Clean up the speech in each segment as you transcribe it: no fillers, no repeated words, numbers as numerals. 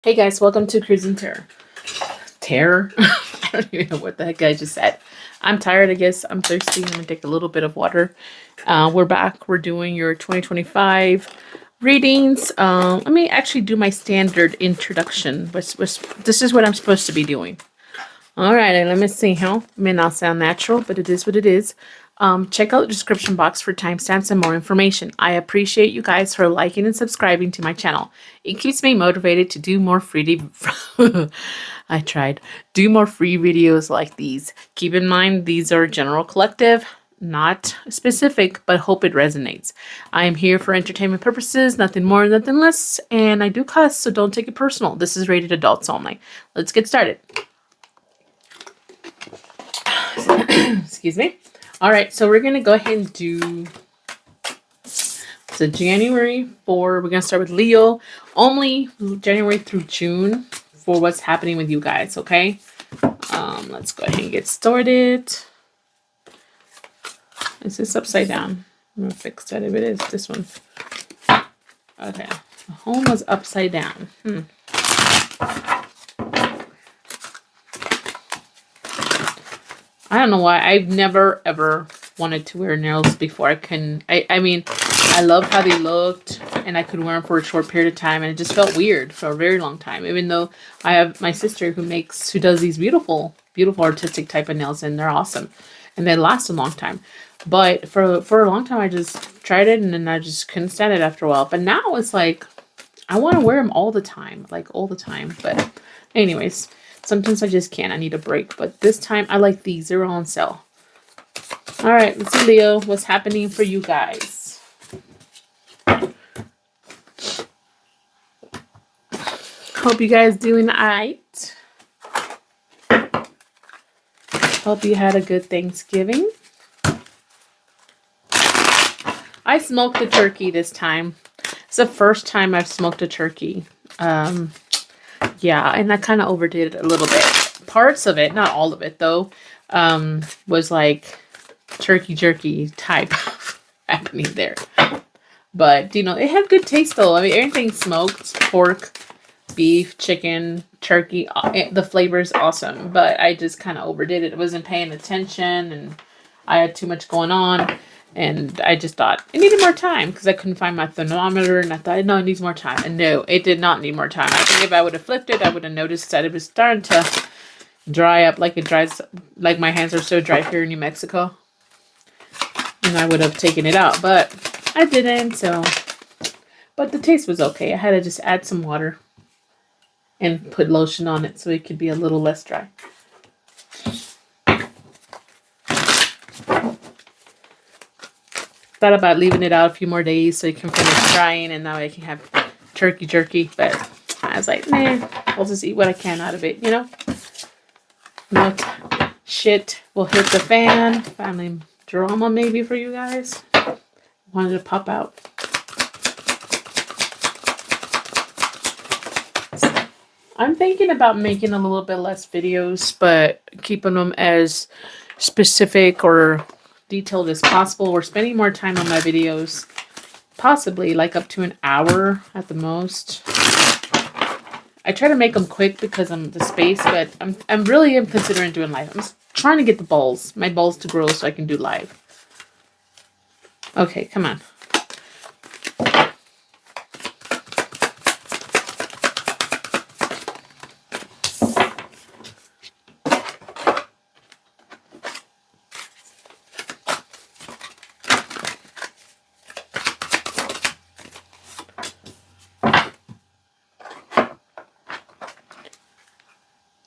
Hey guys, welcome to Cruising Terror. Terror? I don't even know what the heck I just said. I'm tired, I guess. I'm thirsty. I'm going to take a little bit of water. We're back. We're doing your 2025 readings. Let me actually do my standard introduction. This is what I'm supposed to be doing. All right, and let me see how. It may not sound natural, but it is what it is. Check out the description box for timestamps and more information. I appreciate you guys for liking and subscribing to my channel. It keeps me motivated to do more free. I tried. Do more free videos like these. Keep in mind, these are general collective, not specific, but hope it resonates. I am here for entertainment purposes, nothing more, nothing less, and I do cuss, so don't take it personal. This is rated adults only. Let's get started. Excuse me. All right, so we're going to go ahead and do the January for, we're going to start with Leo, only January through June for what's happening with you guys, okay? Let's go ahead and get started. Is this upside down? I'm going to fix that if it is. This one. Okay. The home was upside down. I don't know why. I've never, ever wanted to wear nails before. I mean, I love how they looked, and I could wear them for a short period of time, and it just felt weird for a very long time, even though I have my sister who does these beautiful, beautiful artistic type of nails, and they're awesome, and they last a long time. But for a long time, I just tried it, and then I just couldn't stand it after a while. But now it's like, I want to wear them all the time, like all the time. But anyways, sometimes I just can't. I need a break. But this time, I like these. They're on sale. All right, let's see, Leo, what's happening for you guys. Hope you guys doing all right. Hope you had a good Thanksgiving. I smoked the turkey this time. It's the first time I've smoked a turkey. Yeah, and I kind of overdid it a little bit. Parts of it, not all of it though, was like turkey jerky type happening there. But, you know, it had good taste though. I mean, everything smoked, pork, beef, chicken, turkey, the flavor is awesome. But I just kind of overdid it. I wasn't paying attention, and I had too much going on. And I just thought it needed more time because I couldn't find my thermometer, and I thought, no, it needs more time. And no, it did not need more time. I think if I would have flipped it, I would have noticed that it was starting to dry up like it dries, like my hands are so dry here in New Mexico. And I would have taken it out, but I didn't, so. But the taste was okay. I had to just add some water and put lotion on it so it could be a little less dry. Thought about leaving it out a few more days so it can finish drying, and now I can have turkey jerky. But I was like, nah, I'll just eat what I can out of it, you know? No shit will hit the fan. Family drama maybe for you guys. Wanted to pop out. I'm thinking about making a little bit less videos, but keeping them as specific or detailed as possible. We're spending more time on my videos, possibly like up to an hour at the most. I try to make them quick because I'm the space, but I'm really considering doing live. I'm trying to get my balls to grow so I can do live. Okay, come on.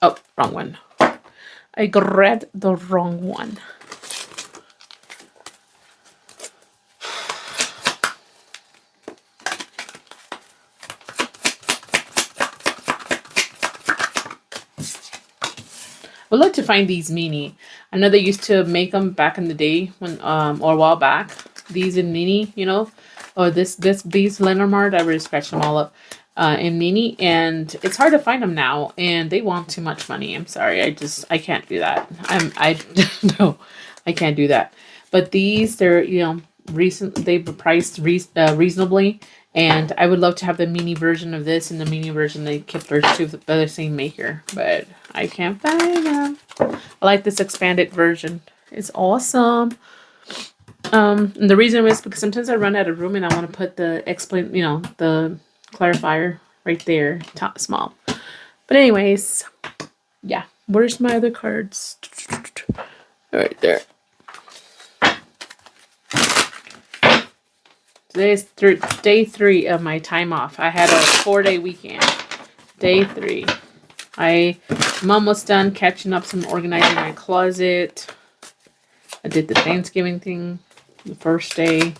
Oh, wrong one. I grabbed the wrong one. I would like to find these mini. I know they used to make them back in the day when, or a while back. These in mini, you know, or these Lenormand. I really scratched them all up. In mini, and it's hard to find them now, and they want too much money. I'm sorry, I can't do that. No, I can't do that. But these, they're, you know, they were priced reasonably, And I would love to have the mini version of this and the mini version they kept those two by the same maker, but I can't find them. I like this expanded version. It's awesome. And the reason is because sometimes I run out of room and I want to put the the clarifier right there, top small. But anyways, yeah. Where's my other cards? Right there. Today's day 3 of my time off. I had a 4-day weekend. Day 3. I'm almost done catching up some organizing my closet. I did the Thanksgiving thing the first day.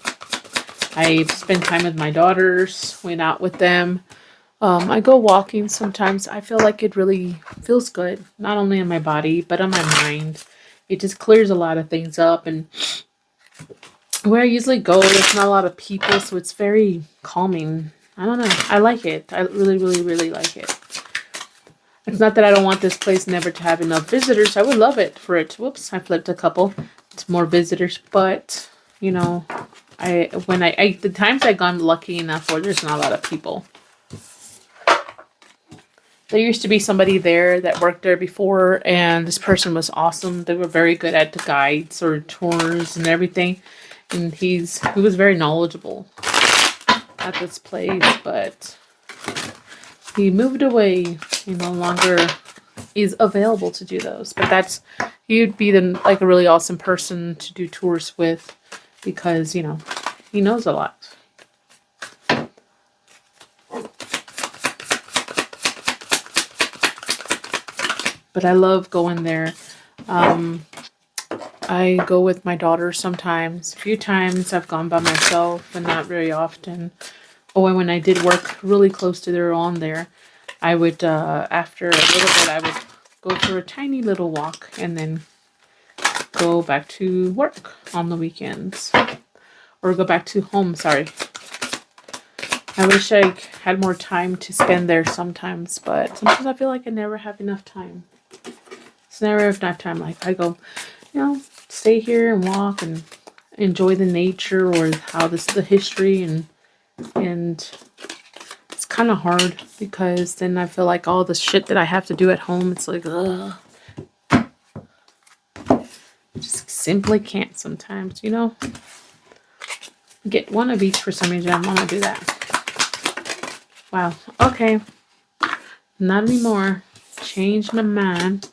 I spent time with my daughters, went out with them. I go walking sometimes. I feel like it really feels good, not only in my body, but on my mind. It just clears a lot of things up. And where I usually go, there's not a lot of people, so it's very calming. I don't know. I like it. I really, really, really like it. It's not that I don't want this place never to have enough visitors. I would love it for it. Whoops, I flipped a couple. It's more visitors, but you know, the times I've gone lucky enough where there's not a lot of people. There used to be somebody there that worked there before, and this person was awesome. They were very good at the guides or tours and everything. And he was very knowledgeable at this place, but he moved away. He no longer is available to do those. But he would be like a really awesome person to do tours with because, you know, he knows a lot. But I love going there. I go with my daughter sometimes. A few times I've gone by myself, but not very often. Oh, and when I did work really close to their lawn there, I would, after a little bit, I would go for a tiny little walk and then go back to work on the weekends. Or go back to home, sorry. I wish I had more time to spend there sometimes, but sometimes I feel like I never have enough time. It's never enough time. Like, I go, you know, stay here and walk and enjoy the nature or how the history and it's kind of hard because then I feel like all the shit that I have to do at home, it's like, ugh. Just simply can't sometimes, you know? Get one of each for some reason. I want to do that. Wow. Okay. Not anymore. Changed my mind.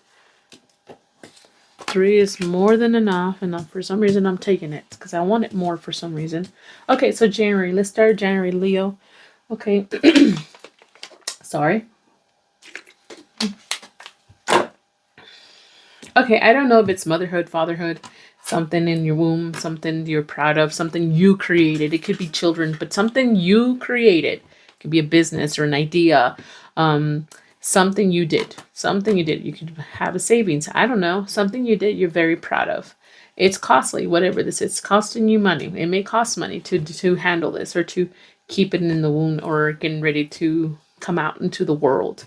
3 is more than enough. For some reason, I'm taking it because I want it more for some reason. Okay, so January. Let's start January, Leo. Okay. Sorry. Okay, I don't know if it's motherhood, fatherhood, something in your womb, something you're proud of, something you created. It could be children, but something you created. It could be a business or an idea. Something you did. Something you did. You could have a savings. I don't know. Something you did you're very proud of. It's costly, whatever this is. It's costing you money. It may cost money to handle this or to keep it in the womb or getting ready to come out into the world.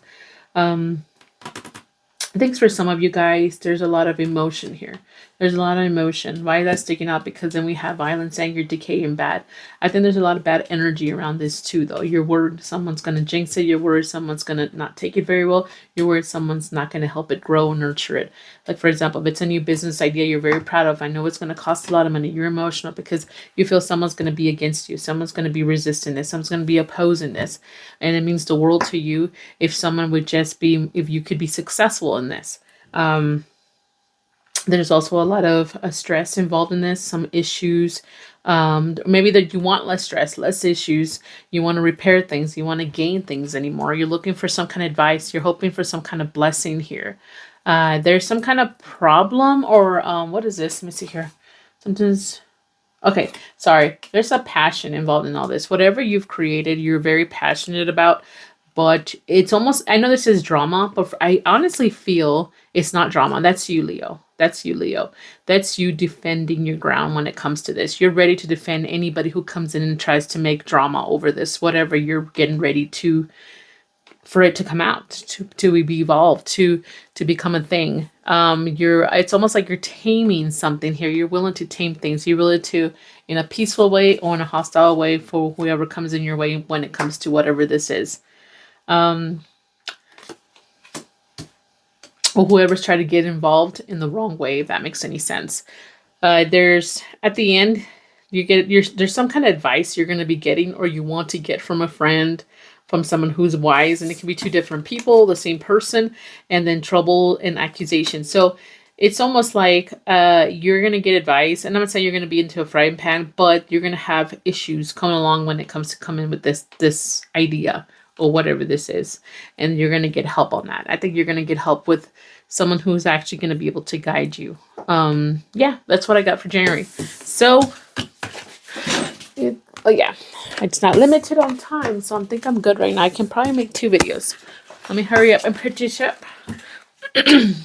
I think for some of you guys, there's a lot of emotion here. There's a lot of emotion. Why is that sticking out? Because then we have violence, anger, decay, and bad. I think there's a lot of bad energy around this too, though. You're worried someone's going to jinx it. You're worried someone's going to not take it very well. You're worried someone's not going to help it grow and nurture it. Like, for example, if it's a new business idea you're very proud of, I know it's going to cost a lot of money. You're emotional because you feel someone's going to be against you. Someone's going to be resisting this. Someone's going to be opposing this. And it means the world to you if someone would just be, if you could be successful in this. There's also a lot of stress involved in this, some issues. Maybe that you want less stress, less issues. You want to repair things. You want to gain things anymore. You're looking for some kind of advice. You're hoping for some kind of blessing here. There's some kind of problem or what is this? Let me see here. Sometimes. Okay, sorry. There's a passion involved in all this. Whatever you've created, you're very passionate about. But it's almost, I know this is drama, but I honestly feel it's not drama. That's you, Leo. That's you, Leo. That's you defending your ground when it comes to this. You're ready to defend anybody who comes in and tries to make drama over this, whatever you're getting ready to for it to come out, to be evolved, to become a thing. It's almost like you're taming something here. You're willing to tame things. You're willing to, in a peaceful way or in a hostile way, for whoever comes in your way when it comes to whatever this is. Or whoever's trying to get involved in the wrong way, if that makes any sense. There's, at the end, there's some kind of advice you're going to be getting, or you want to get from a friend, from someone who's wise, and it can be two different people, the same person, and then trouble and accusation. So it's almost like you're going to get advice, and I'm not saying you're going to be into a frying pan, but you're going to have issues coming along when it comes to coming with this idea or whatever this is, and you're going to get help on that. I think you're going to get help with someone who's actually going to be able to guide you. Yeah, that's what I got for January. So, yeah, it's not limited on time, so I think I'm good right now. I can probably make 2 videos. Let me hurry up and put this up. And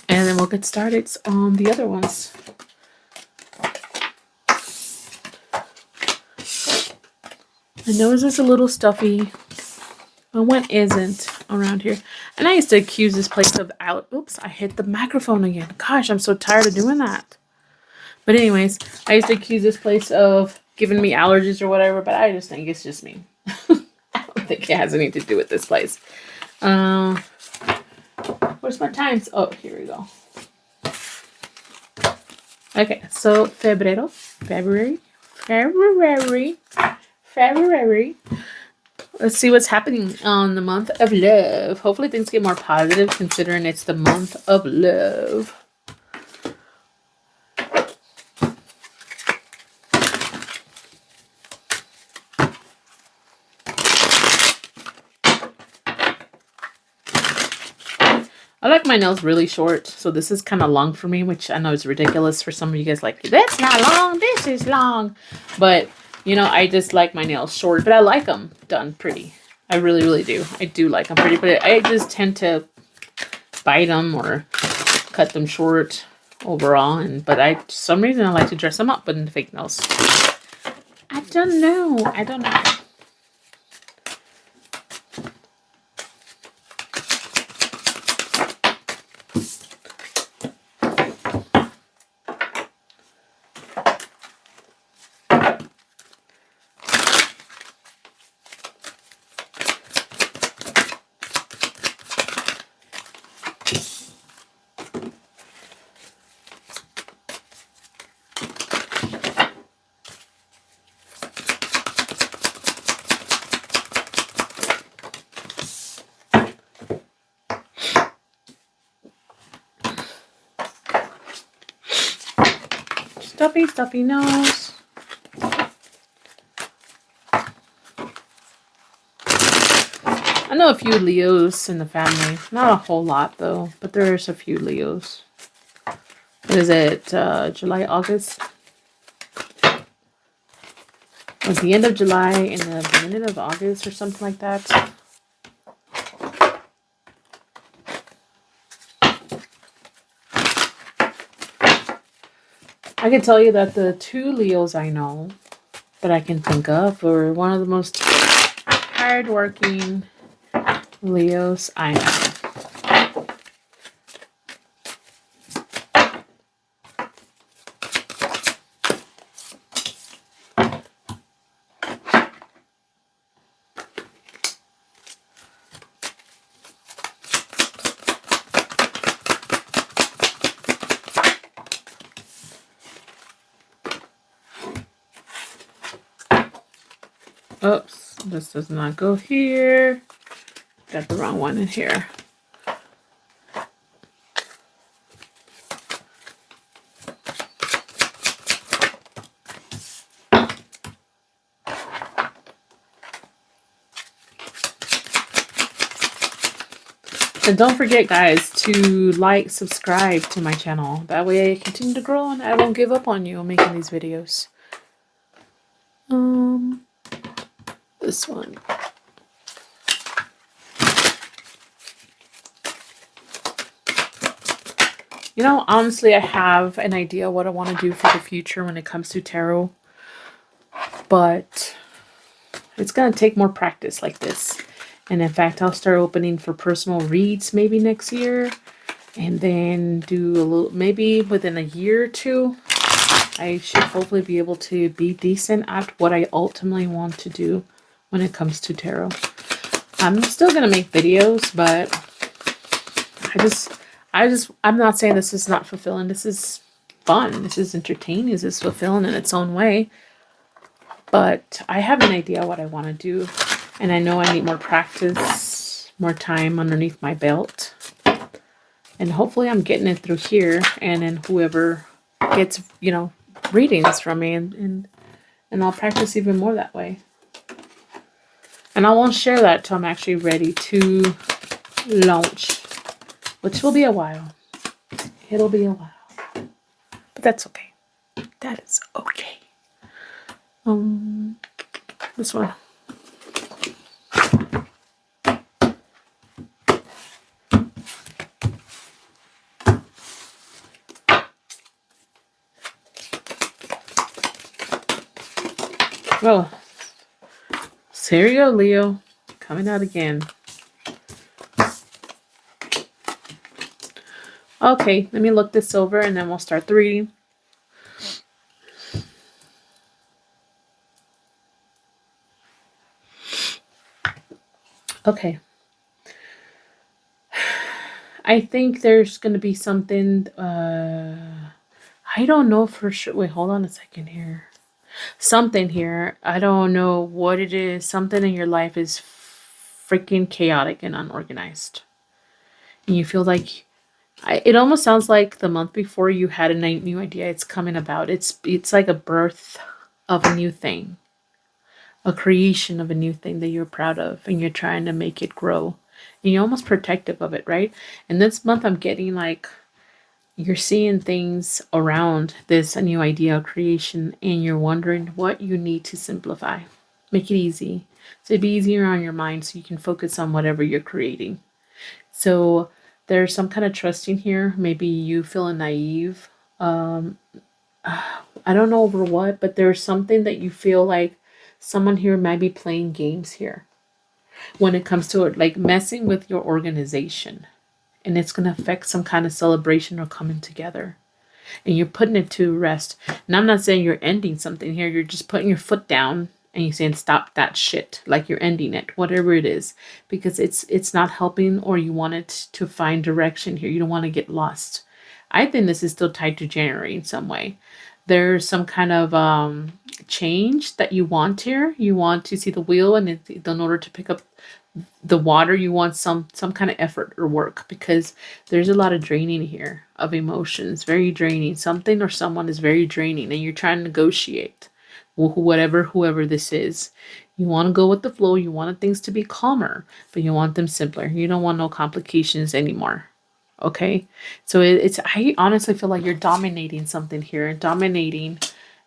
then we'll get started on the other ones. My nose is a little stuffy. But one isn't around here. And I used to accuse this place of oops, I hit the microphone again. Gosh, I'm so tired of doing that. But anyways, I used to accuse this place of giving me allergies or whatever, but I just think it's just me. I don't think it has anything to do with this place. Where's my times? Oh, here we go. Okay, so February. Let's see what's happening on the month of love. Hopefully things get more positive considering it's the month of love. I like my nails really short, so this is kind of long for me, which I know is ridiculous for some of you guys. Like, that's not long, this is long. But, you know, I just like my nails short, but I like them done pretty. I really, really do. I do like them pretty, but I just tend to bite them or cut them short overall. But for some reason, I like to dress them up with the fake nails. I don't know. Stuffy nose. I know a few Leos in the family. Not a whole lot, though, but there's a few Leos. What is it? July, August? At the end of July and the beginning of August or something like that. I can tell you that the 2 Leos I know that I can think of are one of the most hardworking Leos I know. Oops, this does not go here. Got the wrong one in here. And don't forget, guys, to like, subscribe to my channel. That way I continue to grow and I won't give up on you making these videos. This one. You know, honestly, I have an idea what I want to do for the future when it comes to tarot. But it's going to take more practice like this. And in fact, I'll start opening for personal reads maybe next year. And then do a little, maybe within a year or two, I should hopefully be able to be decent at what I ultimately want to do when it comes to tarot. I'm still going to make videos, but I'm not saying this is not fulfilling. This is fun. This is entertaining. This is fulfilling in its own way. But I have an idea what I want to do. And I know I need more practice, more time underneath my belt. And hopefully I'm getting it through here. And then whoever gets, you know, readings from me. And I'll practice even more that way. And I won't share that till I'm actually ready to launch. Which will be a while. It'll be a while. But that's okay. That is okay. This one. Oh, so here you go, Leo. Coming out again. Okay, let me look this over and then we'll start the reading. Okay. I think there's going to be something, I don't know for sure. Wait, hold on a second here. Something here. I don't know what it is. Something in your life is freaking chaotic and unorganized. And you feel like, it almost sounds like the month before you had a new idea. It's coming about. It's like a birth of a new thing. A creation of a new thing that you're proud of. And you're trying to make it grow. And you're almost protective of it, right? And this month I'm getting like, you're seeing things around this a new idea of creation. And you're wondering what you need to simplify. Make it easy. So it'd be easier on your mind so you can focus on whatever you're creating. So there's some kind of trusting here. Maybe you feeling naive. I don't know over what, but there's something that you feel like someone here might be playing games here. When it comes to it, like messing with your organization. And it's going to affect some kind of celebration or coming together. And you're putting it to rest. And I'm not saying you're ending something here. You're just putting your foot down. And you're saying, stop that shit. Like you're ending it. Whatever it is. Because it's not helping. Or you want it to find direction here. You don't want to get lost. I think this is still tied to January in some way. There's some kind of change that you want here. You want to see the wheel. And in order to pick up the water, you want some kind of effort or work. Because there's a lot of draining here. Of emotions. Very draining. Something or someone is very draining. And you're trying to negotiate. Whoever this is. You want to go with the flow. You want things to be calmer, but you want them simpler. You don't want no complications anymore. Okay? So I honestly feel like you're dominating something here, dominating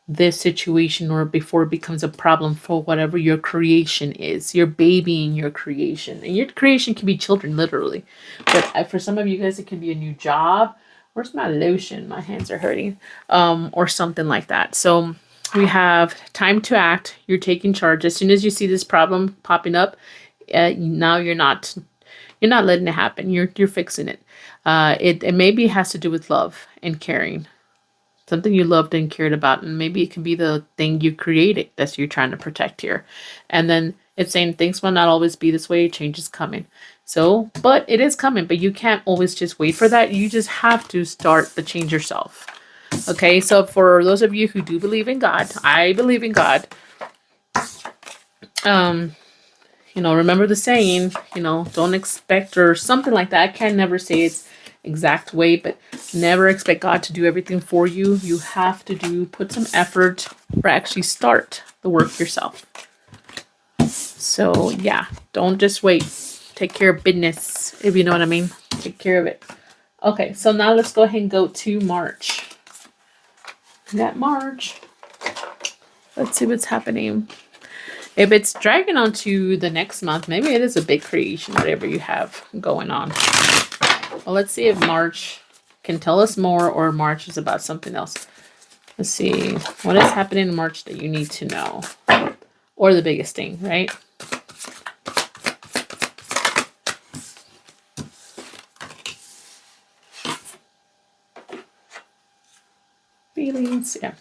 this situation, or before it becomes a problem for whatever your creation is. You're babying your creation. And your creation can be children, literally. But for some of you guys, it can be a new job. Where's my lotion? My hands are hurting. Or something like that. So we have time to act. You're taking charge. As soon as you see this problem popping up, now you're not letting it happen. You're fixing it. It maybe has to do with love and caring. Something you loved and cared about. And maybe it can be the thing you created that you're trying to protect here. And then it's saying things will not always be this way. Change is coming. So, but it is coming. But you can't always just wait for that. You just have to start the change yourself. Okay, so for those of you who do believe in God, I believe in God. Remember the saying, don't expect, or something like that. I can never say it's exact way, but never expect God to do everything for you. You have to put some effort or actually start the work yourself. So yeah, don't just wait. Take care of business, if you know what I mean. Take care of it. Okay, so now let's go ahead and go to March. That March. Let's see what's happening. If it's dragging on to the next month, maybe it is a big creation, whatever you have going on. Well, let's see if March can tell us more, or March is about something else. Let's see. What is happening in March that you need to know? Or the biggest thing, right? feelings. Yeah.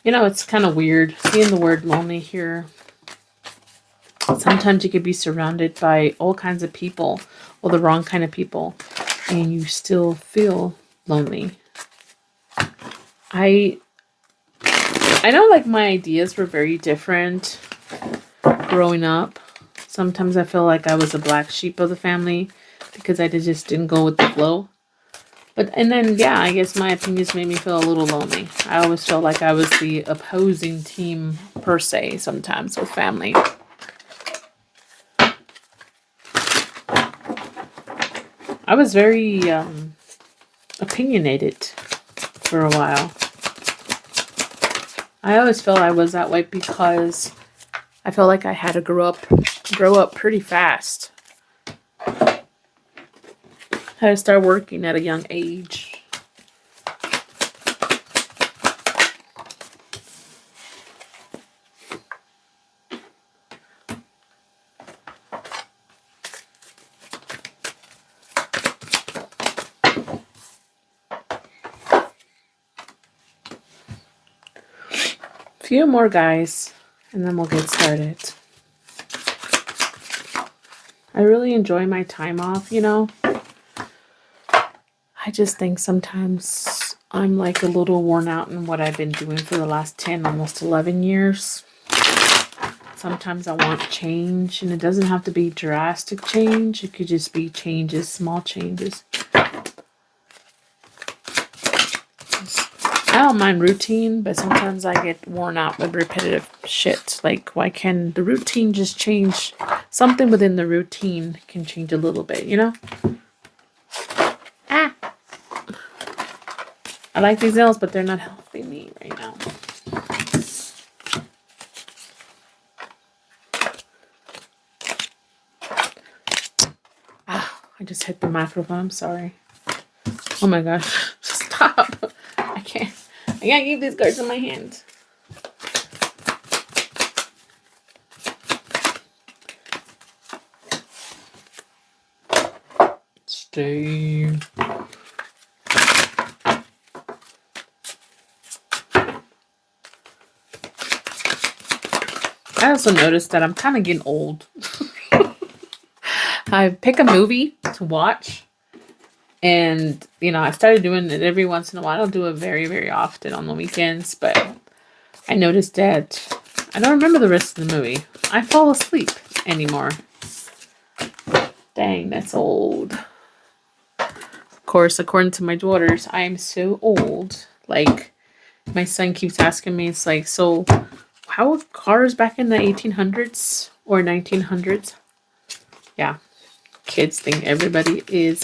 You know, it's kind of weird seeing the word lonely here. Sometimes you could be surrounded by all kinds of people, or the wrong kind of people, and you still feel lonely. I know, like, my ideas were very different growing up. Sometimes I feel like I was a black sheep of the family because I just didn't go with the flow. And then, yeah, I guess my opinions made me feel a little lonely. I always felt like I was the opposing team, per se, sometimes with family. I was very opinionated for a while. I always felt I was that way because I felt like I had to grow up pretty fast. I had to start working at a young age. Few more, guys, and then we'll get started. I really enjoy my time off, you know. I just think sometimes I'm like a little worn out in what I've been doing for the last 10, almost 11 years. Sometimes I want change, and it doesn't have to be drastic change. It could just be changes, small changes. I don't mind routine, but sometimes I get worn out with repetitive shit. Like, why can the routine just change? Something within the routine can change a little bit, you know? Ah! I like these nails, but they're not helping me right now. Ah, I just hit the microphone. I'm sorry. Oh my gosh. Stop. I can't keep these cards in my hand. Stay. I also noticed that I'm kind of getting old. I pick a movie to watch, and, you know, I started doing it every once in a while. I don't do it very, very often on the weekends, but I noticed that I don't remember the rest of the movie. I fall asleep anymore. Dang, that's old. Of course, according to my daughters, I am so old. Like, my son keeps asking me, it's like, so how were cars back in the 1800s or 1900s? Yeah. Kids think everybody is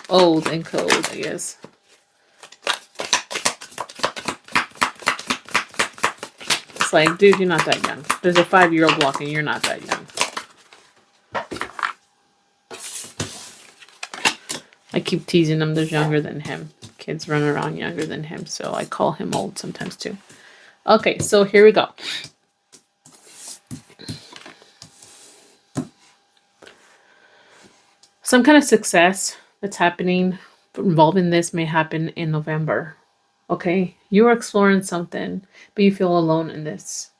old and cold, I guess. It's like, dude, you're not that young. There's a 5-year-old walking, you're not that young. I keep teasing him, there's younger than him. Kids run around younger than him, so I call him old sometimes too. Okay, so here we go. Some kind of success that's happening involving this may happen in November. Okay? You're exploring something, but you feel alone in this.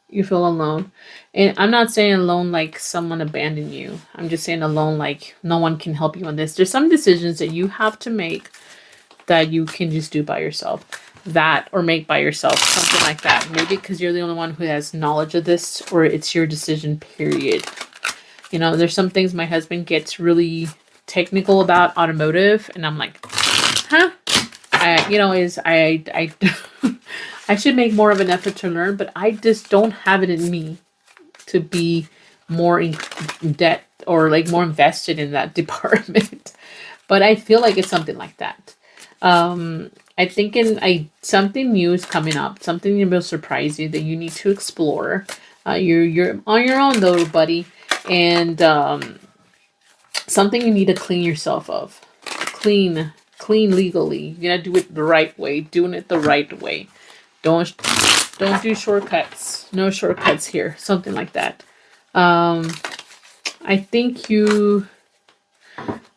You feel alone. And I'm not saying alone like someone abandoned you. I'm just saying alone like no one can help you on this. There's some decisions that you have to make that you can just do by yourself. That or make by yourself. Something like that. Maybe because you're the only one who has knowledge of this, or it's your decision, period. You know, there's some things my husband gets really technical about automotive, and I'm like, huh? I I should make more of an effort to learn, but I just don't have it in me to be more in debt or like more invested in that department. But I feel like it's something like that. I think something new is coming up, something that will surprise you that you need to explore. You're on your own though, buddy, and something you need to clean yourself of. Clean legally. You gotta do it the right way. Doing it the right way. Don't do shortcuts. No shortcuts here. Something like that. I think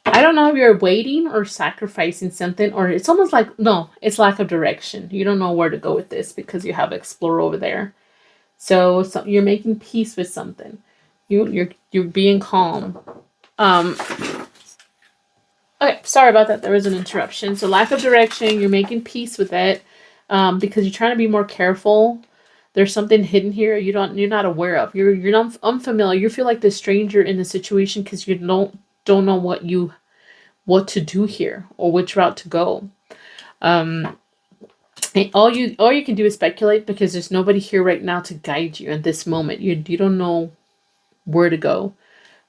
I don't know if you're waiting or sacrificing something, or it's almost like, no, it's lack of direction. You don't know where to go with this because you have Explore over there. So you're making peace with something. You're being calm. Okay, sorry about that. There was an interruption. So lack of direction, you're making peace with it, because you're trying to be more careful. There's something hidden here you're not aware of. You're not unfamiliar. You feel like the stranger in the situation because you don't know what to do here or which route to go. And all you can do is speculate because there's nobody here right now to guide you at this moment. You don't know where to go.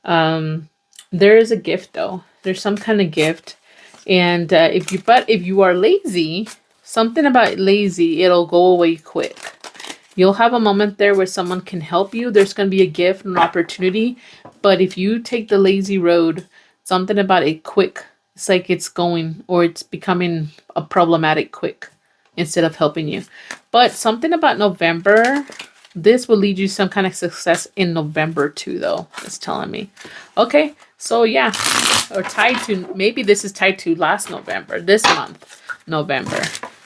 There is a gift though. There's some kind of gift, and if you are lazy, something about lazy, it'll go away quick. You'll have a moment there where someone can help you. There's going to be a gift, an opportunity, but if you take the lazy road, something about it quick. It's like it's going or it's becoming a problematic quick instead of helping you. But something about November. This will lead you some kind of success in November too, though. It's telling me. Okay, so yeah. Or tied to, maybe this is tied to last November. This month, November.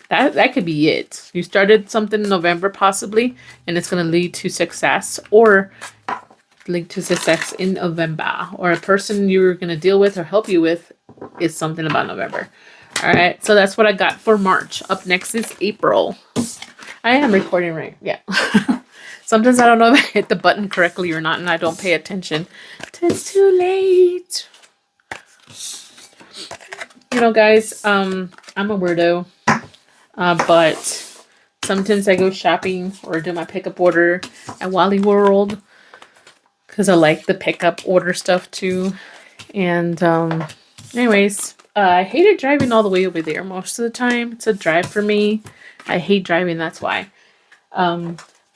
That could be it. You started something in November possibly, and it's going to lead to success. Or lead to success in November. Or a person you're going to deal with or help you with is something about November. Alright, so that's what I got for March. Up next is April. I am recording right. Yeah. Sometimes I don't know if I hit the button correctly or not, and I don't pay attention. It's too late. You know, guys, I'm a weirdo. But sometimes I go shopping or do my pickup order at Wally World because I like the pickup order stuff too. And anyways, I hated driving all the way over there most of the time. It's a drive for me. I hate driving, that's why.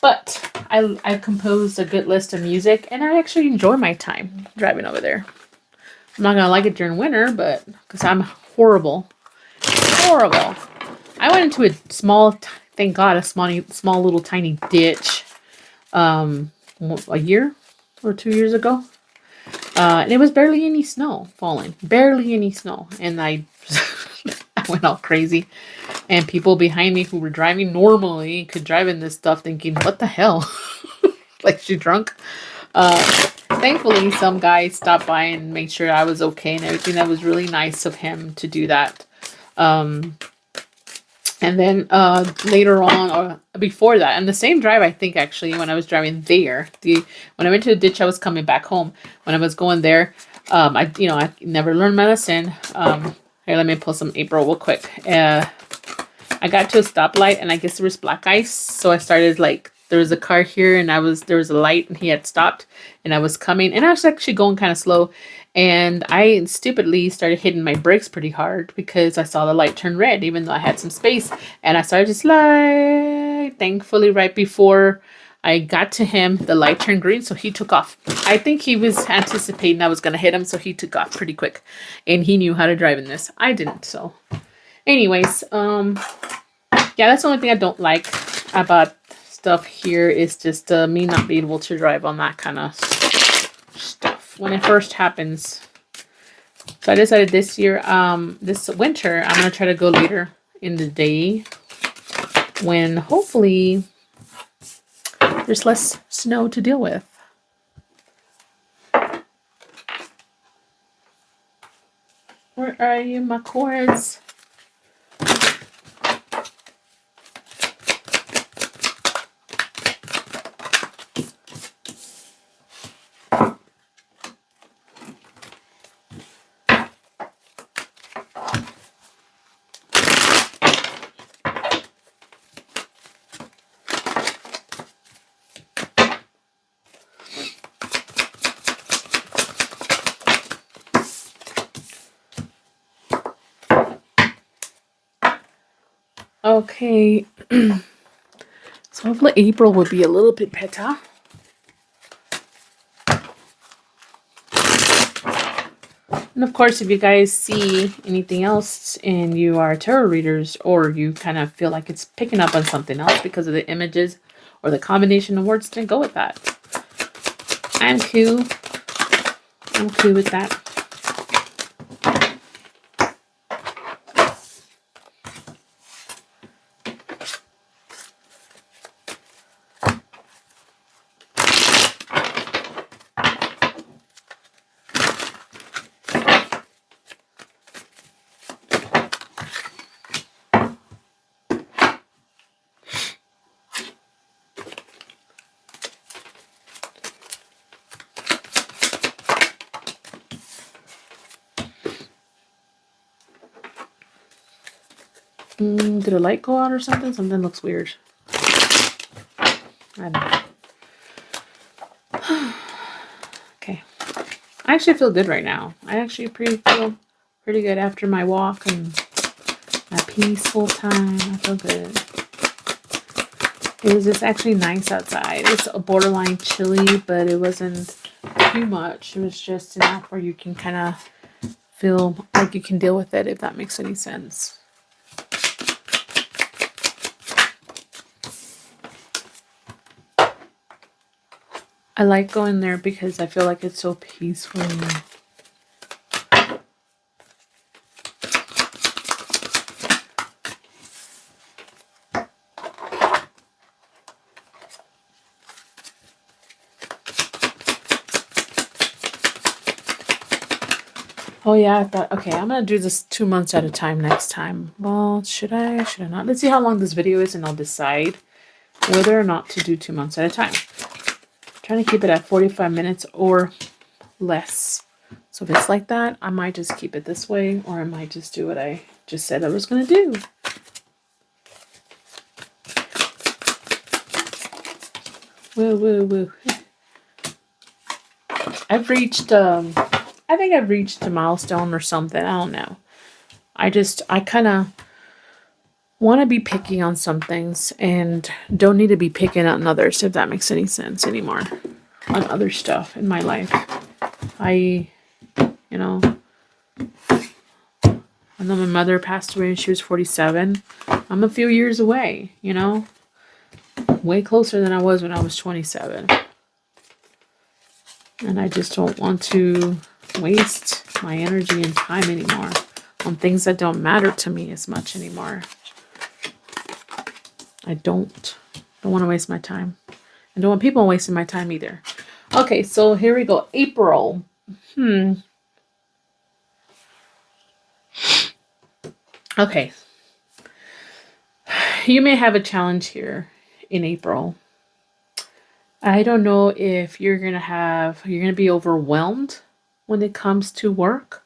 But I composed a good list of music, and I actually enjoy my time driving over there. I'm not gonna like it during winter, but because I'm horrible. I went into a thank God, a small little tiny ditch, a year or 2 years ago, and it was barely any snow falling, and I went all crazy. And people behind me who were driving normally could drive in this stuff thinking, what the hell? Like, she drunk? Thankfully, some guy stopped by and made sure I was okay and everything. That was really nice of him to do that. And then later on, or before that, and the same drive, I think, actually, when I was driving there, when I went to the ditch, I was coming back home. When I was going there, I never learned my lesson. Here, let me pull some April real quick. I got to a stoplight, and I guess there was black ice, so I started, like, there was a car here, and there was a light, and he had stopped, and I was coming, and I was actually going kind of slow, and I stupidly started hitting my brakes pretty hard because I saw the light turn red, even though I had some space, and I started to slide. Thankfully, right before I got to him, the light turned green, so he took off. I think he was anticipating I was going to hit him, so he took off pretty quick, and he knew how to drive in this. I didn't, so... Anyways, yeah, that's the only thing I don't like about stuff here is just me not being able to drive on that kind of stuff when it first happens. So I decided this year, this winter, I'm going to try to go later in the day when hopefully there's less snow to deal with. Where are you, my cords? Okay. So hopefully April will be a little bit better. And of course, if you guys see anything else and you are tarot readers, or you kind of feel like it's picking up on something else because of the images or the combination of words, then go with that. I'm cool. I'm cool with that. Did the light go out or something? Something looks weird. I don't know. Okay. I actually feel good right now. I actually feel pretty good after my walk and my peaceful time. I feel good. It was just actually nice outside. It's a borderline chilly, but it wasn't too much. It was just enough where you can kind of feel like you can deal with it, if that makes any sense. I like going there because I feel like it's so peaceful. Oh yeah, I thought, okay, I'm going to do this 2 months at a time next time. Well, should I? Should I not? Let's see how long this video is and I'll decide whether or not to do 2 months at a time. I'm trying to keep it at 45 minutes or less. So if it's like that, I might just keep it this way, or I might just do what I just said I was going to do. Woo, woo, woo. I've reached, I think I've reached a milestone or something. I don't know. I kind of want to be picky on some things and don't need to be picking on others, if that makes any sense anymore, on other stuff in my life. You know, I know my mother passed away when she was 47. I'm a few years away, you know, way closer than I was when I was 27. And I just don't want to waste my energy and time anymore on things that don't matter to me as much anymore. I don't want to waste my time. I don't want people wasting my time either. Okay, so here we go. April. Okay. You may have a challenge here in April. I don't know if you're going to be overwhelmed when it comes to work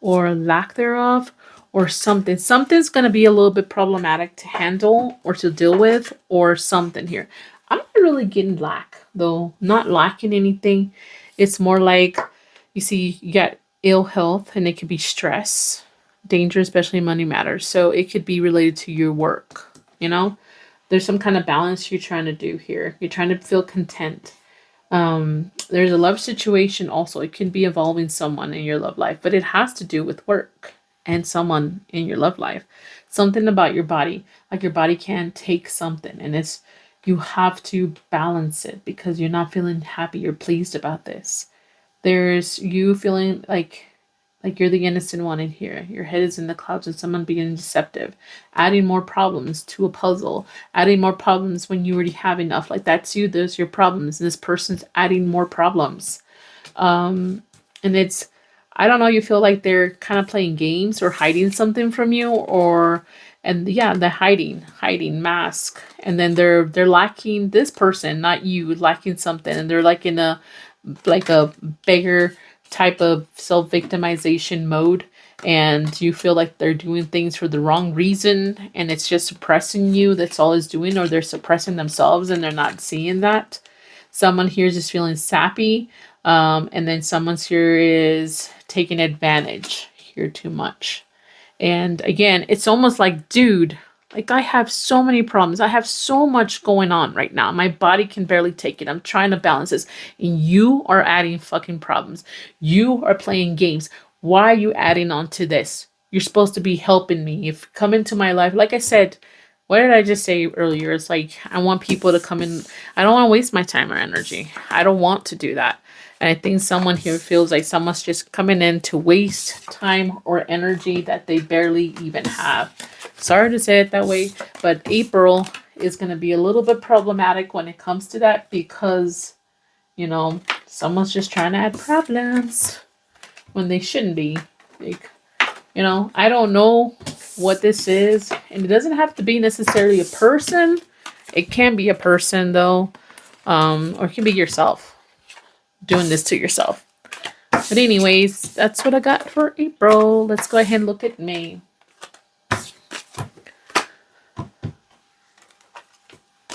or lack thereof or something. Something's going to be a little bit problematic to handle or to deal with or something here. I'm not really getting lack, though. Not lacking anything. It's more like, you see, you got ill health and it could be stress, danger, especially money matters. So it could be related to your work, you know? There's some kind of balance you're trying to do here. You're trying to feel content. There's a love situation also. It can be involving someone in your love life, but it has to do with work and someone in your love life. Something about your body, like your body can take something, and you have to balance it because you're not feeling happy or pleased about this. There's you feeling like you're the innocent one in here. Your head is in the clouds and someone being deceptive, adding more problems to a puzzle, adding more problems when you already have enough. Like that's you, those your problems. And this person's adding more problems. And it's, I don't know, you feel like they're kind of playing games or hiding something from you, and yeah, the hiding mask. And then they're lacking this person, not you, lacking something. And they're like in a bigger type of self-victimization mode, and you feel like they're doing things for the wrong reason and it's just suppressing you. That's all it's doing, or they're suppressing themselves and they're not seeing that. Someone here is just feeling sappy, and then someone's here is taking advantage here too much. And again, it's almost like, dude, Like, I have so many problems. I have so much going on right now. My body can barely take it. I'm trying to balance this. And you are adding fucking problems. You are playing games. Why are you adding on to this? You're supposed to be helping me. If come into my life, like I said, what did I just say earlier? It's like, I want people to come in. I don't want to waste my time or energy. I don't want to do that. And I think someone here feels like someone's just coming in to waste time or energy that they barely even have. Sorry to say it that way, but April is going to be a little bit problematic when it comes to that because, you know, someone's just trying to add problems when they shouldn't be. Like, you know, I don't know what this is, and it doesn't have to be necessarily a person. It can be a person though, or it can be yourself doing this to yourself. But anyways, that's what I got for April. Let's go ahead and look at May.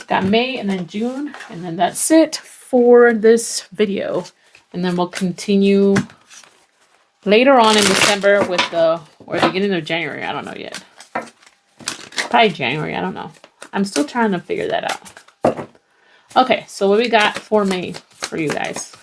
Got May and then June, and then that's it for this video. And then we'll continue later on in December with or the beginning of January. I don't know yet. Probably January. I don't know. I'm still trying to figure that out. Okay, so what we got for May for you guys?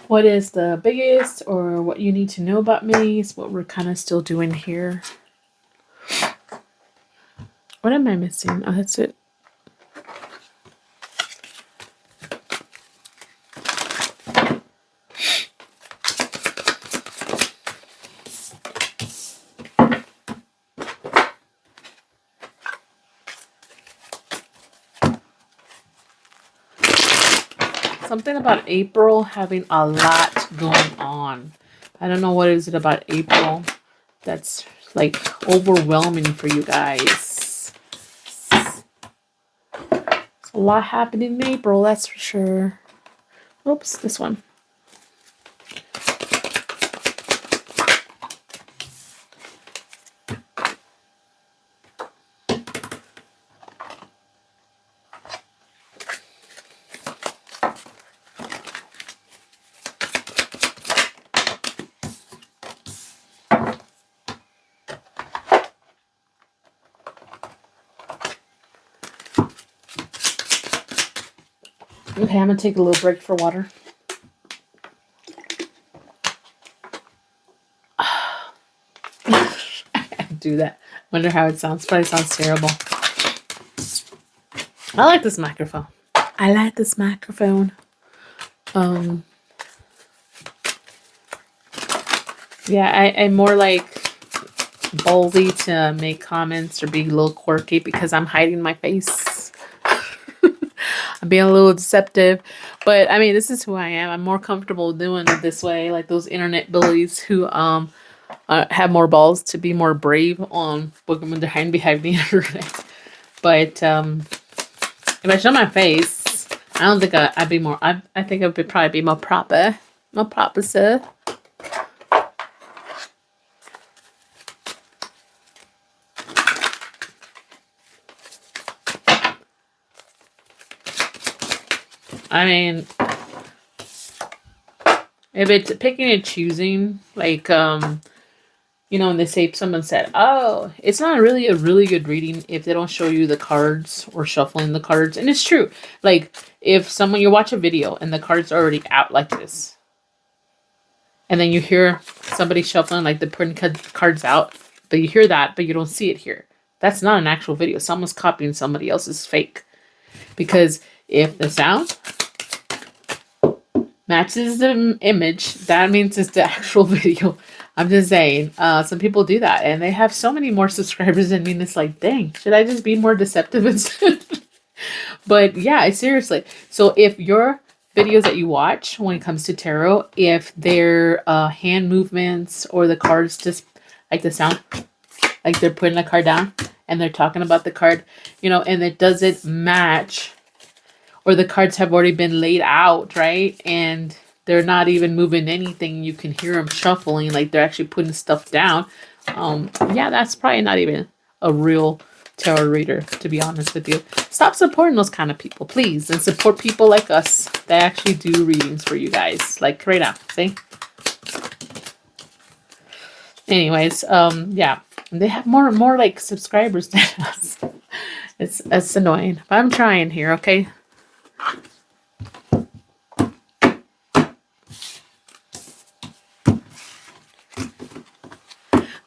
What is the biggest or what you need to know about me is what we're kind of still doing here. What am I missing? Oh, that's it. Something about April having a lot going on. I don't know what is it about April that's like overwhelming for you guys. There's a lot happening in April, that's for sure. Oops, this one. Okay, I'm going to take a little break for water. I do that. Wonder how it sounds. Probably sounds terrible. I like this microphone. I like this microphone. Yeah, I'm more like boldly to make comments or be a little quirky because I'm hiding my face. I'm being a little deceptive. But I mean, this is who I am. I'm more comfortable doing it this way, like those internet bullies who have more balls to be more brave on what I'm behind the internet. But if I show my face, I don't think I'd be more. I think I would probably be more proper, sir. I mean, if it's picking and choosing, like, you know, when they say, someone said, oh, it's not really a really good reading if they don't show you the cards or shuffling the cards. And it's true. Like, if you watch a video and the cards are already out like this, and then you hear somebody shuffling, like, the putting cards out, but you hear that, but you don't see it here. That's not an actual video. Someone's copying somebody else's fake. Because if the sound matches the image, that means it's the actual video. I'm just saying, some people do that, and they have so many more subscribers than me, and it's like, dang, should I just be more deceptive instead? But yeah, seriously. So if your videos that you watch when it comes to tarot, if they're hand movements or the cards just like the sound, like they're putting a card down and they're talking about the card, and it doesn't match, or the cards have already been laid out, right? And they're not even moving anything. You can hear them shuffling, like they're actually putting stuff down. Yeah, that's probably not even a real tarot reader, to be honest with you. Stop supporting those kind of people, please, and support people like us that actually do readings for you guys, like right now. See? Anyways, yeah, they have more like subscribers than us. It's annoying, but I'm trying here, okay?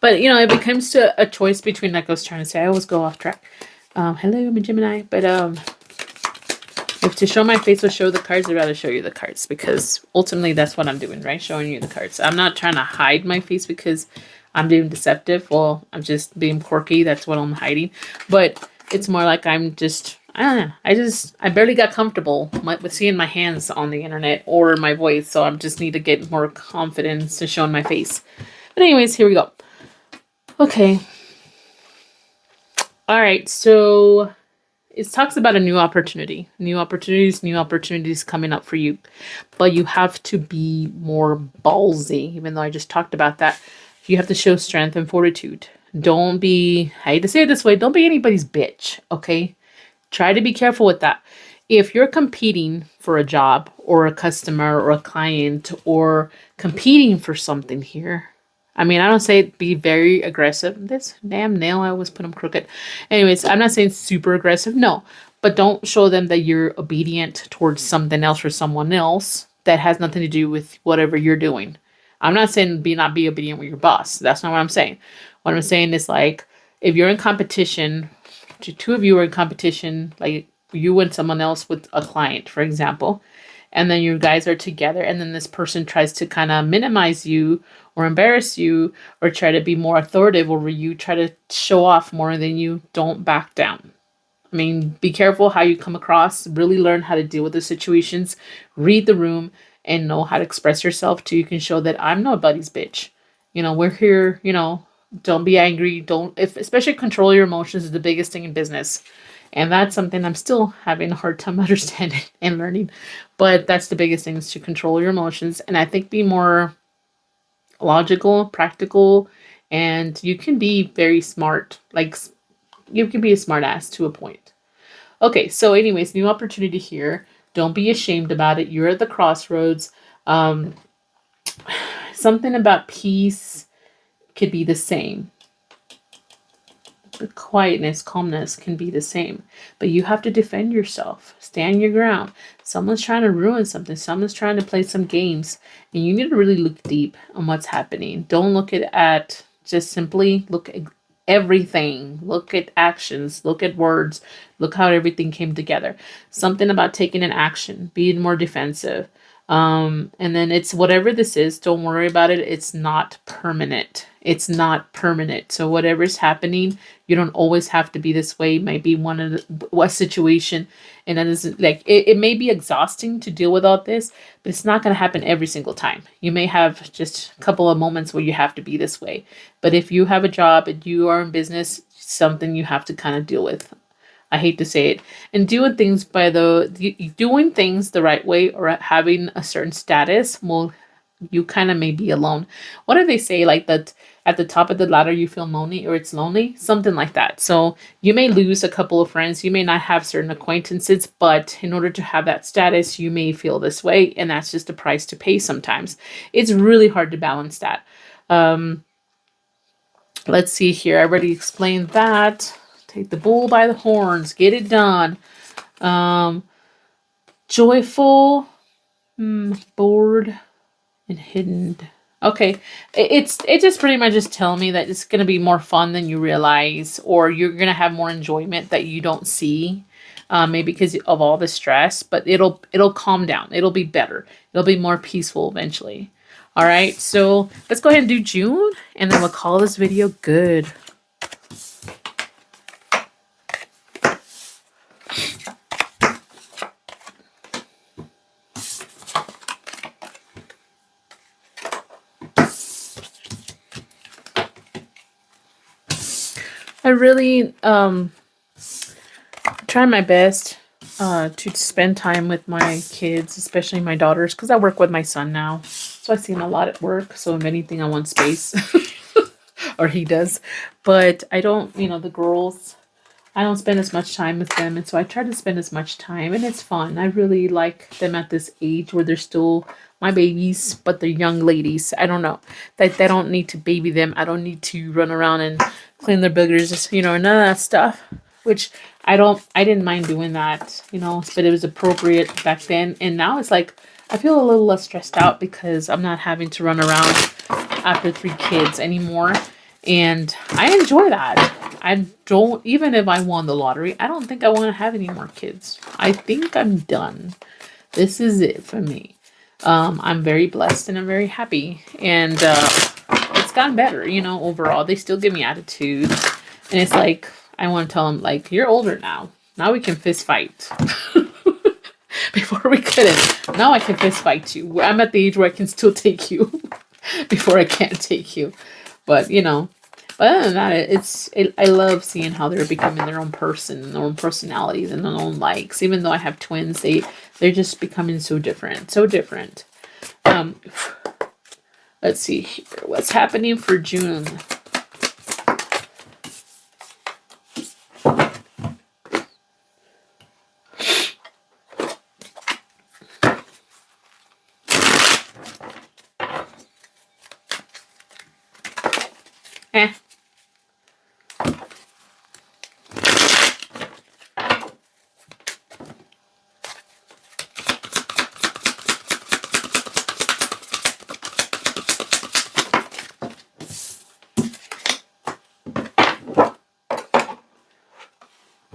But if it comes to a choice between, like I was trying to say, I always go off track. Hello, I'm a Gemini, but if to show my face or show the cards, I'd rather show you the cards, because ultimately that's what I'm doing, right? Showing you the cards. I'm not trying to hide my face because I'm being deceptive. Well, I'm just being quirky. That's what I'm hiding. But it's more like I'm just, I don't know. I barely got comfortable with seeing my hands on the internet or my voice. So I just need to get more confidence to show my face. But anyways, here we go. Okay. All right. So it talks about a new opportunity. New opportunities coming up for you. But you have to be more ballsy, even though I just talked about that. You have to show strength and fortitude. Don't be, I hate to say it this way, don't be anybody's bitch, okay? Try to be careful with that. If you're competing for a job or a customer or a client or competing for something here, I mean, I don't say be very aggressive. This damn nail, I always put them crooked. Anyways, I'm not saying super aggressive. No. But don't show them that you're obedient towards something else or someone else that has nothing to do with whatever you're doing. I'm not saying not be obedient with your boss. That's not what I'm saying. What I'm saying is, like, if you're in competition, two of you are in competition, like you and someone else with a client, for example, and then you guys are together, and then this person tries to kind of minimize you or embarrass you or try to be more authoritative over you, try to show off more than you, don't back down. I mean, be careful how you come across, really learn how to deal with the situations, read the room, and know how to express yourself so you can show that I'm nobody's bitch. We're here, don't be angry. Especially control your emotions is the biggest thing in business. And that's something I'm still having a hard time understanding and learning. But that's the biggest thing, is to control your emotions. And I think be more logical, practical, and you can be very smart. Like, you can be a smart ass to a point. Okay, so anyways, new opportunity here. Don't be ashamed about it. You're at the crossroads. Something about peace could be the same. The quietness, calmness can be the same. But you have to defend yourself. Stand your ground. Someone's trying to ruin something. Someone's trying to play some games. And you need to really look deep on what's happening. Don't look at just simply look at everything. Look at actions. Look at words. Look how everything came together. Something about taking an action. Being more defensive. And then it's whatever this is, don't worry about it. It's not permanent. It's not permanent. So whatever's happening, you don't always have to be this way. It might be one situation, and that is like it may be exhausting to deal with all this, but it's not going to happen every single time. You may have just a couple of moments where you have to be this way. But if you have a job and you are in business, something you have to kind of deal with. I hate to say it. And doing things the right way or having a certain status, well, you kind of may be alone. What do they say? Like that at the top of the ladder, you feel lonely or it's lonely, something like that. So you may lose a couple of friends. You may not have certain acquaintances, but in order to have that status, you may feel this way. And that's just a price to pay sometimes. It's really hard to balance that. Let's see here. I already explained that. Take the bull by the horns. Get it done. Joyful, bored, and hidden. Okay, it just pretty much just telling me that it's gonna be more fun than you realize, or you're gonna have more enjoyment that you don't see, maybe because of all the stress. But it'll calm down. It'll be better. It'll be more peaceful eventually. All right, so let's go ahead and do June, and then we'll call this video good. I really try my best to spend time with my kids, especially my daughters, because I work with my son now. So I see him a lot at work. So if anything, I want space, or he does. But I don't, the girls, I don't spend as much time with them. And so I try to spend as much time, and it's fun. I really like them at this age where they're still my babies, but they're young ladies. I don't know. That they don't need to baby them. I don't need to run around and clean their boogers, none of that stuff. Which I didn't mind doing that, but it was appropriate back then. And now it's like I feel a little less stressed out because I'm not having to run around after 3 kids anymore. And I enjoy that. I don't, even if I won the lottery, I don't think I want to have any more kids. I think I'm done. This is it for me. I'm very blessed and I'm very happy. And it's gotten better, overall. They still give me attitude. And it's like, I want to tell them, like, you're older now. Now we can fist fight. Before we couldn't. Now I can fist fight you. I'm at the age where I can still take you. Before I can't take you. But, but other than that, I love seeing how they're becoming their own person, their own personalities, and their own likes. Even though I have twins, they're just becoming so different. So different. Let's see here. What's happening for June?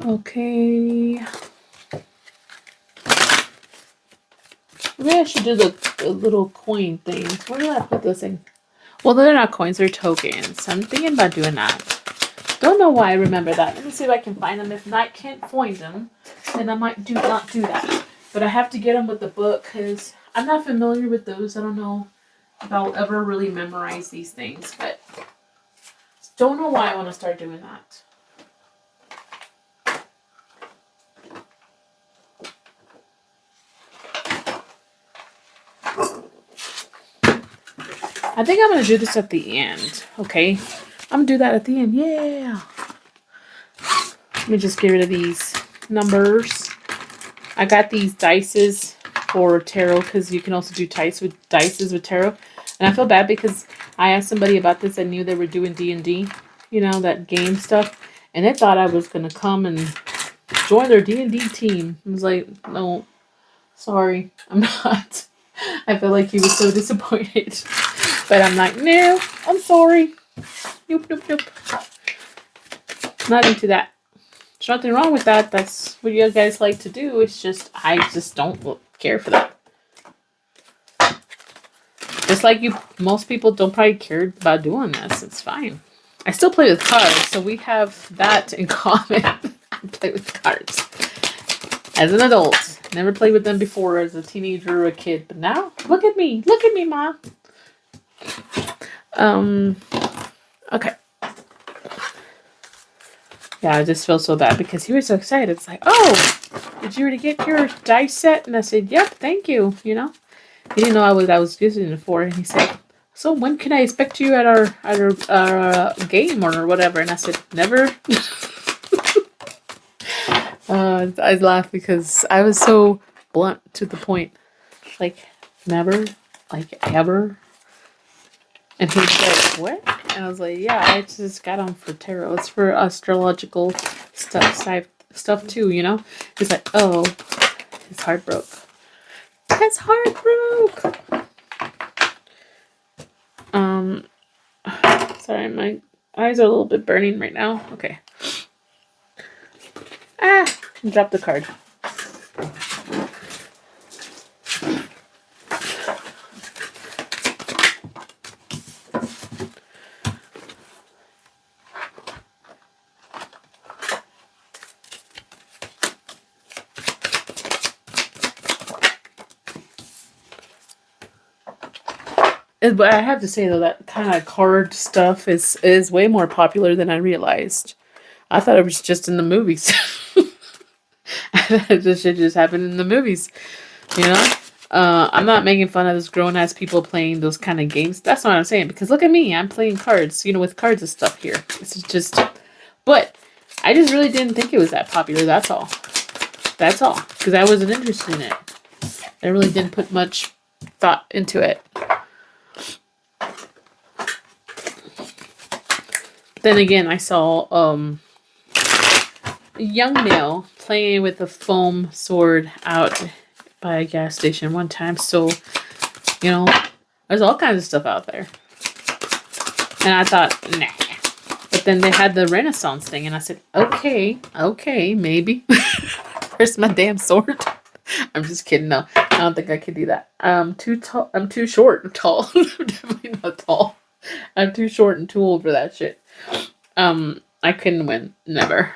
Okay. Maybe I should do the little coin thing. Where did I put this thing? Well, they're not coins, they're tokens. I'm thinking about doing that. Don't know why I remember that. Let me see if I can find them. If not, I can't find them, then I might not do that. But I have to get them with the book because I'm not familiar with those. I don't know if I'll ever really memorize these things, but don't know why I want to start doing that. I think I'm going to do this at the end, okay? I'm going to do that at the end, yeah! Let me just get rid of these numbers. I got these dices for tarot because you can also do dices with tarot. And I feel bad because I asked somebody about this that knew they were doing D&D, that game stuff. And they thought I was going to come and join their D&D team. I was like, no, sorry, I'm not. I feel like he was so disappointed. But I'm like, no, I'm sorry. Nope, nope, nope. Not into that. There's nothing wrong with that. That's what you guys like to do. It's just, I just don't care for that. Just like most people don't probably care about doing this. It's fine. I still play with cards, so we have that in common. I play with cards. As an adult. Never played with them before as a teenager or a kid. But now, look at me. Look at me, Ma. Okay. Yeah, I just feel so bad because he was so excited. It's like, oh, did you already get your dice set? And I said, yep, thank you. He didn't know what I was using it for. And he said, so when can I expect you at our game or whatever? And I said, never. I laughed because I was so blunt to the point. Like, never, like, ever. And he said, what? And I was like, yeah, I just got them for tarot. It's for astrological stuff too, He's like, oh, his heart broke. His heart broke! Sorry, my eyes are a little bit burning right now. Okay. Drop the card. But I have to say though, that kind of card stuff is way more popular than I realized. I thought it was just in the movies. This shit just happened in the movies, you know? I'm not making fun of those grown ass people playing those kind of games. That's not what I'm saying. Because look at me, I'm playing cards, with cards and stuff here. This is just, but I just really didn't think it was that popular. That's all. That's all. Because I wasn't interested in it. I really didn't put much thought into it. Then again, I saw a young male playing with a foam sword out by a gas station one time. So, there's all kinds of stuff out there. And I thought, nah. But then they had the Renaissance thing, and I said, okay, maybe. Where's my damn sword? I'm just kidding. No, I don't think I could do that. I'm too tall. I'm too short and tall. I'm definitely not tall. I'm too short and too old for that shit. I couldn't win. Never.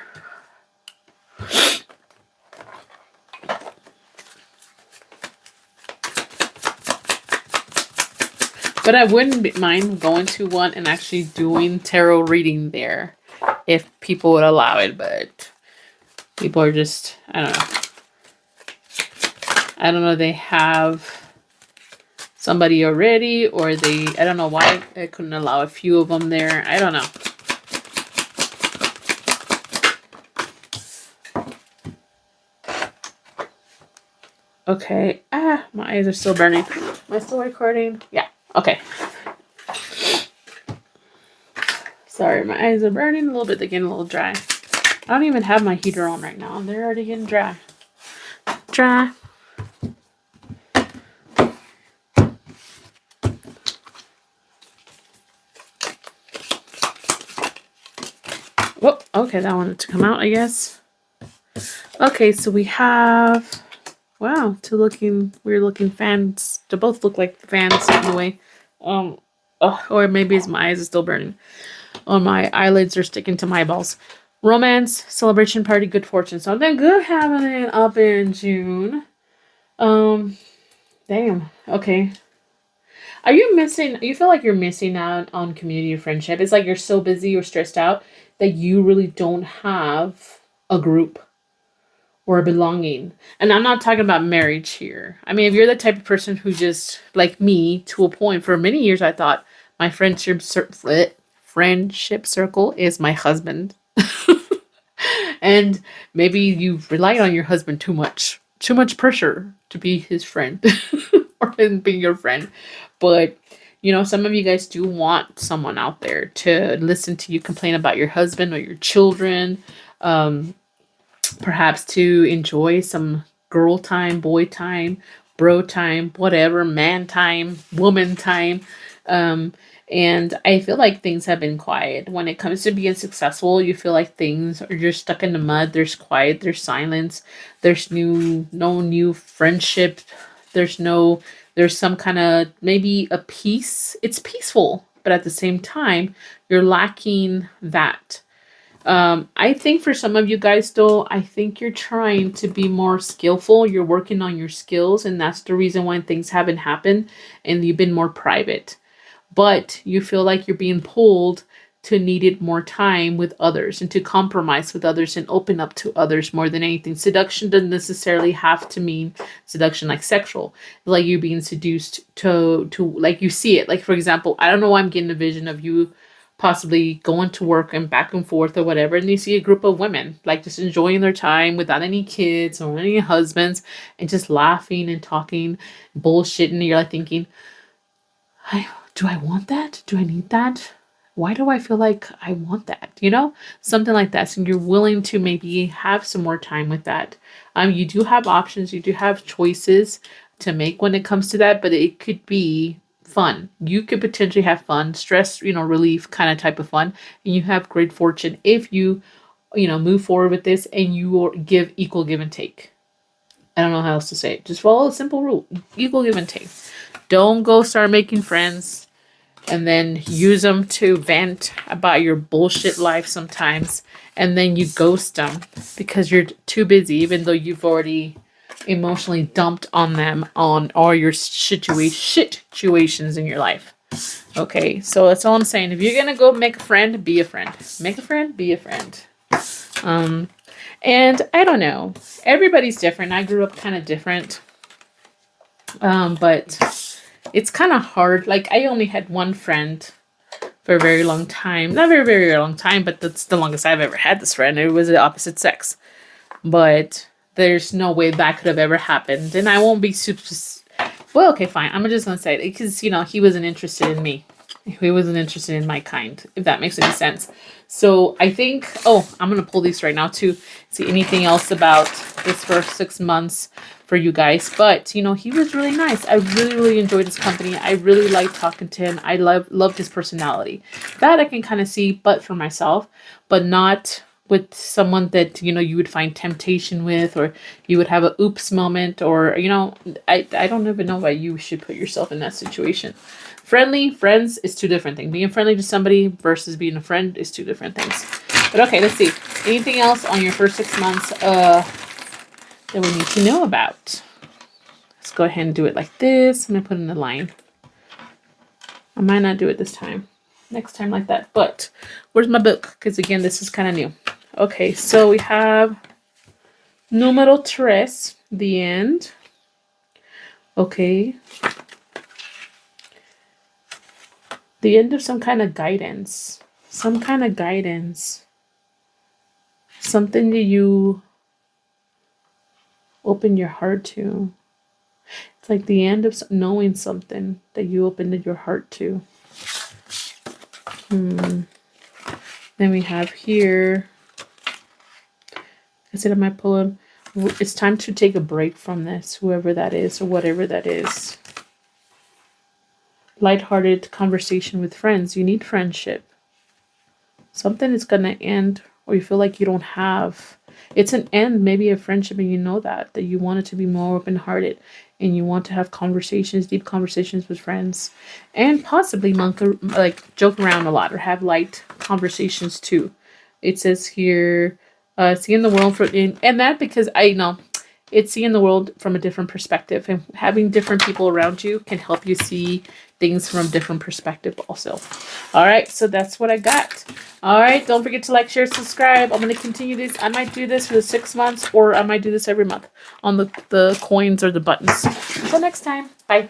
But I wouldn't mind going to one and actually doing tarot reading there if people would allow it. But people are just, I don't know. I don't know, they have somebody already, or I don't know why they couldn't allow a few of them there. I don't know. Okay. My eyes are still burning. Am I still recording? Yeah. Okay. Sorry, my eyes are burning a little bit. They're getting a little dry. I don't even have my heater on right now. They're already getting dry. Dry. Whoop. Okay, that wanted to come out, I guess. Okay, so we have... Wow, weird looking fans. They both look like fans in a way. Or maybe it's my eyes are still burning. Oh, my eyelids are sticking to my eyeballs. Romance, celebration, party, good fortune. Something good happening up in June. Damn. Okay. You feel like you're missing out on community or friendship? It's like you're so busy or stressed out that you really don't have a group or a belonging. And I'm not talking about marriage here. I mean, if you're the type of person who just, like me, to a point, for many years I thought my friendship circle is my husband. And maybe you've relied on your husband too much. Too much pressure to be his friend or him being your friend. But, some of you guys do want someone out there to listen to you complain about your husband or your children. Perhaps to enjoy some girl time, boy time, bro time, whatever, man time, woman time. And I feel like things have been quiet. When it comes to being successful, you feel like things are just stuck in the mud. There's quiet, there's silence, there's no new friendship. There's some kind of, maybe a peace. It's peaceful, but at the same time, you're lacking that. I think for some of you guys, though, I think you're trying to be more skillful. You're working on your skills, and that's the reason why things haven't happened, and you've been more private. But you feel like you're being pulled to needed more time with others and to compromise with others and open up to others more than anything. Seduction doesn't necessarily have to mean seduction like sexual. Like you being seduced to like you see it. Like, for example, I don't know why I'm getting a vision of you possibly going to work and back and forth or whatever, and you see a group of women like just enjoying their time without any kids or any husbands and just laughing and talking bullshit, and you're like thinking, do I want that? Do I need that? Why do I feel like I want that? Something like that. So you're willing to maybe have some more time with that. You do have options. You do have choices to make when it comes to that, but it could be fun. You could potentially have fun, stress, relief kind of type of fun. And you have great fortune if you, move forward with this and you give equal give and take. I don't know how else to say it. Just follow a simple rule. Equal give and take. Don't go start making friends and then use them to vent about your bullshit life sometimes. And then you ghost them because you're too busy, even though you've already emotionally dumped on them on all your situations in your life. Okay, so that's all I'm saying. If you're going to go make a friend, be a friend. Make a friend, be a friend. And I don't know. Everybody's different. I grew up kind of different. But it's kind of hard. Like, I only had one friend for a very long time. Not very, very long time, but that's the longest I've ever had this friend. It was the opposite sex. But there's no way that could have ever happened. And I won't be super... Well, okay, fine. I'm just going to say it. Because, you know, he wasn't interested in me. He wasn't interested in my kind, if that makes any sense. So I think... Oh, I'm going to pull these right now, too. See anything else about this first 6 months for you guys. But, you know, he was really nice. I really, really enjoyed his company. I really liked talking to him. I loved his personality. That I can kind of see, but for myself. But not with someone that, you know, you would find temptation with, or you would have a oops moment, or, you know, I don't even know why you should put yourself in that situation. Friends is two different things. Being friendly to somebody versus being a friend is two different things. But okay, let's see. Anything else on your first 6 months that we need to know about? Let's go ahead and do it like this. I'm going to put in the line. I might not do it this time. Next time like that. But where's my book? Because again, this is kind of new. Okay, so we have Número 3, the end. Okay. The end of some kind of guidance. Some kind of guidance. Something that you open your heart to. It's like the end of knowing something that you opened your heart to. Then we have here, I said in my poem, it's time to take a break from this, whoever that is or whatever that is. Lighthearted conversation with friends. You need friendship. Something is going to end, or you feel like you don't have. It's an end, maybe a friendship, and you know that you want it to be more open-hearted, and you want to have conversations, deep conversations with friends, and possibly like joke around a lot or have light conversations too. It says here, seeing the world and that because I know it's seeing the world from a different perspective, and having different people around you can help you see things from a different perspective also. All right, so that's what I got. All right, don't forget to like, share, subscribe. I'm going to continue this. I might do this for the 6 months, or I might do this every month on the coins or the buttons. Until next time, bye.